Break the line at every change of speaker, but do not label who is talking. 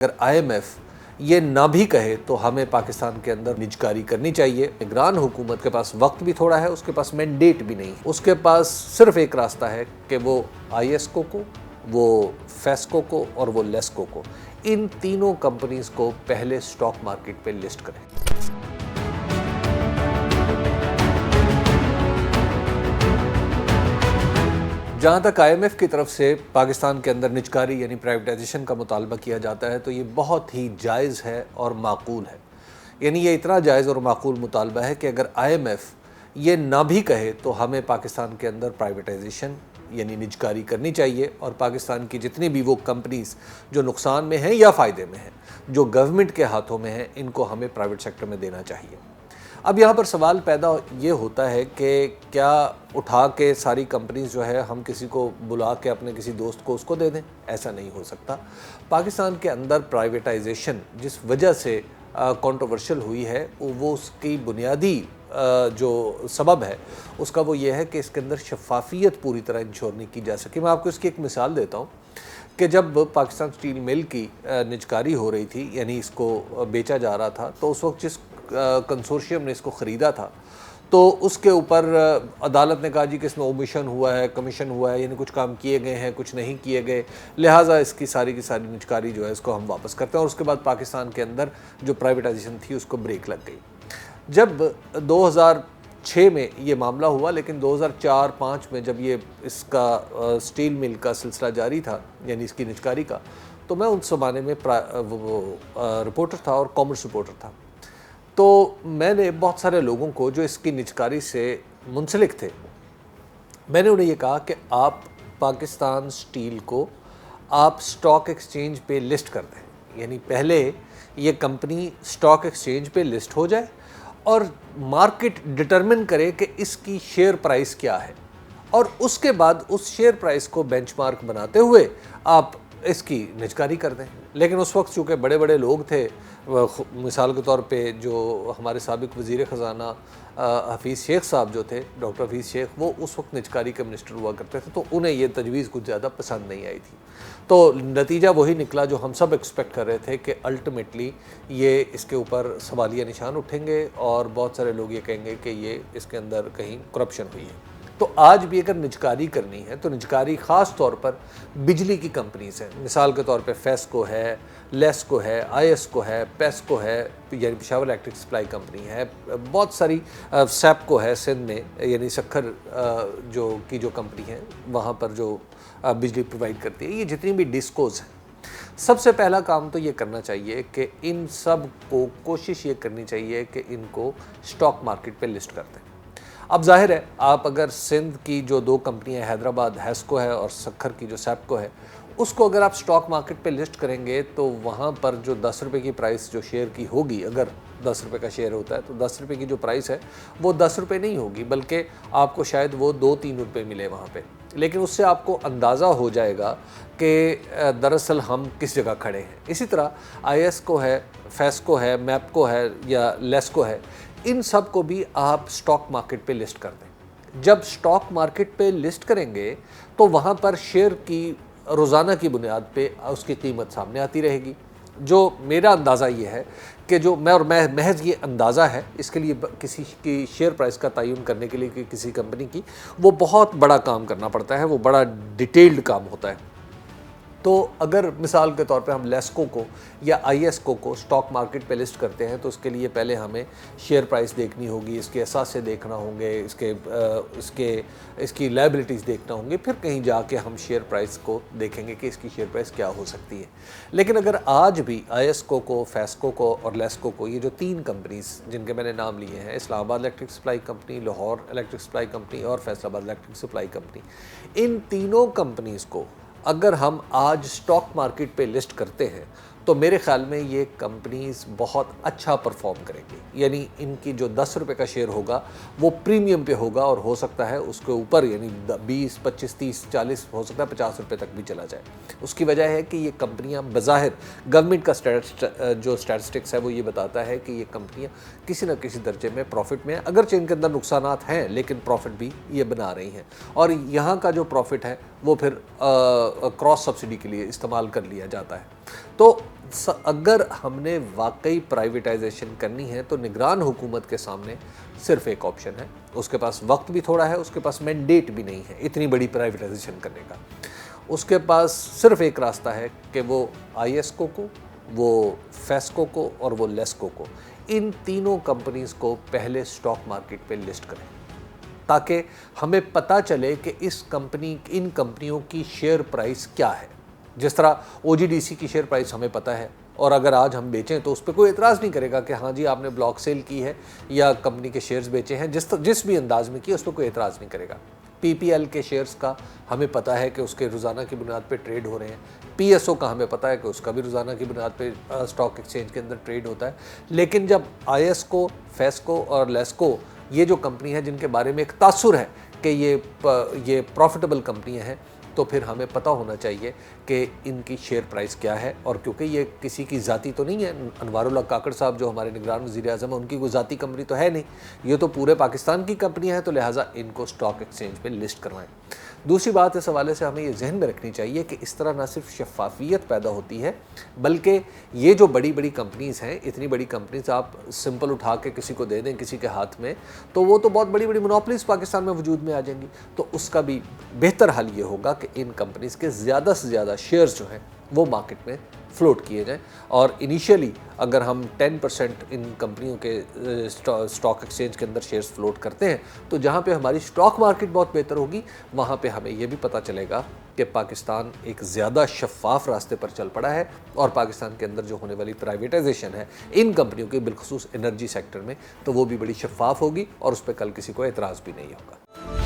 अगर आईएमएफ ये ना भी कहे तो हमें पाकिस्तान के अंदर निजकारी करनी चाहिए। निगरान हुकूमत के पास वक्त भी थोड़ा है, उसके पास मैंडेट भी नहीं, उसके पास सिर्फ एक रास्ता है कि वो आईएसको को, वो फेस्को को और वो लेस्को को, इन तीनों कंपनीज को पहले स्टॉक मार्केट पे लिस्ट करें। जहाँ तक आईएमएफ की तरफ से पाकिस्तान के अंदर निजकारी यानी प्राइवेटाइजेशन का मुतालबा किया जाता है तो ये बहुत ही जायज़ है और माकूल है। यानी ये इतना जायज़ और माकूल मुतालबा है कि अगर आईएमएफ ये ना भी कहे तो हमें पाकिस्तान के अंदर प्राइवेटाइजेशन यानी निजकारी करनी चाहिए और पाकिस्तान की जितनी भी वो कंपनीज़ जो नुकसान में हैं या फ़ायदे में हैं, जो गवर्नमेंट के हाथों में हैं, इनको हमें प्राइवेट सेक्टर में देना चाहिए। अब यहाँ पर सवाल पैदा ये होता है कि क्या उठा के सारी कंपनीज जो है हम किसी को बुला के अपने किसी दोस्त को उसको दे दें? ऐसा नहीं हो सकता। पाकिस्तान के अंदर प्राइवेटाइजेशन जिस वजह से कंट्रोवर्शियल हुई है वो उसकी बुनियादी जो सबब है उसका वो ये है कि इसके अंदर शफाफियत पूरी तरह इंश्योर नहीं की जा सकी। मैं आपको इसकी एक मिसाल देता हूँ कि जब पाकिस्तान स्टील मिल की निजकारी हो रही थी यानी इसको बेचा जा रहा था तो उस वक्त जिस कंसोर्शियम ने इसको ख़रीदा था तो उसके ऊपर अदालत ने कहा जी कि इसमें ओमिशन हुआ है, कमीशन हुआ है, यानी कुछ काम किए गए हैं, कुछ नहीं किए गए, लिहाजा इसकी सारी की सारी निजकारी जो है इसको हम वापस करते हैं। और उसके बाद पाकिस्तान के अंदर जो प्राइवेटाइजेशन थी उसको ब्रेक लग गई। जब 2006 में ये मामला हुआ, लेकिन 2004-05 में जब ये इसका स्टील मिल का सिलसिला जारी था यानी इसकी निजकारी का, तो मैं उस ज़माने में रिपोर्टर था और कॉमर्स रिपोर्टर था। तो मैंने बहुत सारे लोगों को जो इसकी निजकारी से मुंसलिक थे, मैंने उन्हें ये कहा कि आप पाकिस्तान स्टील को आप स्टॉक एक्सचेंज पे लिस्ट कर दें, यानी पहले ये कंपनी स्टॉक एक्सचेंज पे लिस्ट हो जाए और मार्केट डिटरमिन करे कि इसकी शेयर प्राइस क्या है और उसके बाद उस शेयर प्राइस को बेंचमार्क बनाते हुए आप इसकी निजकारी कर दें। लेकिन उस वक्त चूँकि बड़े बड़े लोग थे, मिसाल के तौर पे जो हमारे साबिक वज़ीर ख़ज़ाना हफीज़ शेख साहब जो थे, डॉक्टर हफीज़ शेख, वो उस वक्त निजकारी के मिनिस्टर हुआ करते थे, तो उन्हें ये तजवीज़ कुछ ज़्यादा पसंद नहीं आई थी। तो नतीजा वही निकला जो हम सब एक्सपेक्ट कर रहे थे कि अल्टीमेटली ये इसके ऊपर सवालिया निशान उठेंगे और बहुत सारे लोग ये कहेंगे कि ये इसके अंदर कहीं करप्शन हुई है। तो आज भी अगर निजकारी करनी है तो निजकारी ख़ास तौर पर बिजली की कंपनीज़ हैं, मिसाल के तौर पे फेस्को है, लेस्को है, आईएसको है, पेस्को है यानी पेशावर इलेक्ट्रिक सप्लाई कंपनी है, बहुत सारी सैपको है सिंध में यानी सखर जो कंपनी है वहाँ पर जो बिजली प्रोवाइड करती है, ये जितनी भी डिस्कोज़ हैं, सबसे पहला काम तो ये करना चाहिए कि इन सब को कोशिश ये करनी चाहिए कि इनको स्टॉक मार्केट पे लिस्ट कर दें। अब जाहिर है आप अगर सिंध की जो दो कंपनियां हैदराबाद हैस्को है और सखर की जो सैपको है, उसको अगर आप स्टॉक मार्केट पे लिस्ट करेंगे तो वहाँ पर जो 10 रुपये की प्राइस जो शेयर की होगी, अगर 10 रुपये का शेयर होता है तो 10 रुपये की जो प्राइस है वो 10 रुपये नहीं होगी, बल्कि आपको शायद वो 2-3 रुपये मिले वहाँ पे। लेकिन उससे आपको अंदाज़ा हो जाएगा कि दरअसल हम किस जगह खड़े हैं। इसी तरह आईएसको है, फेस्को है, मैपको है या लेस्को है, इन सब को भी आप स्टॉक मार्केट पे लिस्ट कर दें। जब स्टॉक मार्केट पे लिस्ट करेंगे तो वहाँ पर शेयर की रोज़ाना की बुनियाद पे उसकी कीमत सामने आती रहेगी। जो मेरा अंदाज़ा ये है कि मैं महज ये अंदाज़ा है, इसके लिए किसी की शेयर प्राइस का तयन करने के लिए कि किसी कंपनी की वो बहुत बड़ा काम करना पड़ता है, वो बड़ा डिटेल्ड काम होता है। तो अगर मिसाल के तौर पे हम लेस्को को या आईएसको को स्टॉक मार्केट पे लिस्ट करते हैं तो उसके लिए पहले हमें शेयर प्राइस देखनी होगी, इसके असासे देखना होंगे, इसकी लायबिलिटीज़ देखना होंगे, फिर कहीं जाके हम शेयर प्राइस को देखेंगे कि इसकी शेयर प्राइस क्या हो सकती है। लेकिन अगर आज भी आईएसको को, फेस्को को और लेस्को को, ये जो तीन कंपनीज़ जिनके मैंने नाम लिए हैं, Islamabad electric supply company, Lahore electric supply company और फैसलाबाद इलेक्ट्रिक सप्लाई कंपनी, इन तीनों कंपनीज़ को अगर हम आज स्टॉक मार्केट पे लिस्ट करते हैं तो मेरे ख्याल में ये कंपनीज़ बहुत अच्छा परफॉर्म करेंगी। यानी इनकी जो 10 रुपये का शेयर होगा वो प्रीमियम पे होगा और हो सकता है उसके ऊपर यानी 20, 25, 30, 40, हो सकता है 50 रुपये तक भी चला जाए। उसकी वजह है कि ये कंपनियां बज़ाहिर गवर्नमेंट का जो स्टैटिस्टिक्स है वो ये बताता है कि ये कंपनियां किसी न किसी दर्जे में प्रॉफिट में, अगरचे इनके अंदर नुकसानात हैं लेकिन प्रॉफिट भी ये बना रही हैं और यहाँ का जो प्रॉफिट है वो फिर क्रॉस सब्सिडी के लिए इस्तेमाल कर लिया जाता है। तो अगर हमने वाकई प्राइवेटाइजेशन करनी है तो निगरान हुकूमत के सामने सिर्फ एक ऑप्शन है, उसके पास वक्त भी थोड़ा है, उसके पास मैंडेट भी नहीं है इतनी बड़ी प्राइवेटाइजेशन करने का। उसके पास सिर्फ एक रास्ता है कि वो आईएसको को, वो फेस्को को और वो लेस्को को, इन तीनों कंपनीज़ को पहले स्टॉक मार्केट पे लिस्ट करें, ताकि हमें पता चले कि इन कंपनियों की शेयर प्राइस क्या है। जिस तरह ओजीडीसी की शेयर प्राइस हमें पता है, और अगर आज हम बेचें तो उस पर कोई एतराज़ नहीं करेगा कि हाँ जी आपने ब्लॉक सेल की है या कंपनी के शेयर्स बेचे हैं, जिस भी अंदाज में किया उस पर कोई एतराज़ नहीं करेगा। पीपीएल के शेयर्स का हमें पता है कि उसके रोज़ाना की बुनियाद पे ट्रेड हो रहे हैं, पीएसओ का हमें पता है कि उसका भी रोज़ाना की बुनियाद पे स्टॉक एक्सचेंज के अंदर ट्रेड होता है। लेकिन जब आईएसको, फेस्को और लेस्को, ये जो कंपनी है जिनके बारे में एक तासुर है कि ये प्रॉफिटेबल कंपनियां हैं, तो फिर हमें पता होना चाहिए कि इनकी शेयर प्राइस क्या है। और क्योंकि ये किसी की ज़ाती तो नहीं है, अनवारुल्लाह काकड़ साहब जो हमारे निगरान वज़ीर आज़म है उनकी कोई ज़ाती कंपनी तो है नहीं, ये तो पूरे पाकिस्तान की कंपनियां हैं, तो लिहाजा इनको स्टॉक एक्सचेंज पे लिस्ट करवाएं। दूसरी बात इस हवाले से हमें ये जहन में रखनी चाहिए कि इस तरह ना सिर्फ शफाफियत पैदा होती है, बल्कि ये जो बड़ी बड़ी कंपनीज़ हैं, इतनी बड़ी कंपनीज़ आप सिंपल उठा के किसी को दे दें किसी के हाथ में, तो वो तो बहुत बड़ी बड़ी मोनोपोलीज पाकिस्तान में वजूद में आ जाएंगी। तो उसका भी बेहतर हल ये होगा कि इन कंपनीज़ के ज़्यादा से ज़्यादा शेयर्स जो हैं वो मार्केट में फ्लोट किए जाएं। और इनिशियली अगर हम 10% इन कंपनियों के स्टॉक एक्सचेंज के अंदर शेयर्स फ्लोट करते हैं, तो जहां पे हमारी स्टॉक मार्केट बहुत बेहतर होगी, वहां पे हमें यह भी पता चलेगा कि पाकिस्तान एक ज़्यादा शफाफ रास्ते पर चल पड़ा है, और पाकिस्तान के अंदर जो होने वाली प्राइवेटाइजेशन है इन कंपनियों की, बिलखुसूस एनर्जी सेक्टर में, तो वो भी बड़ी शफाफ होगी और उस पर कल किसी को एतराज़ भी नहीं होगा।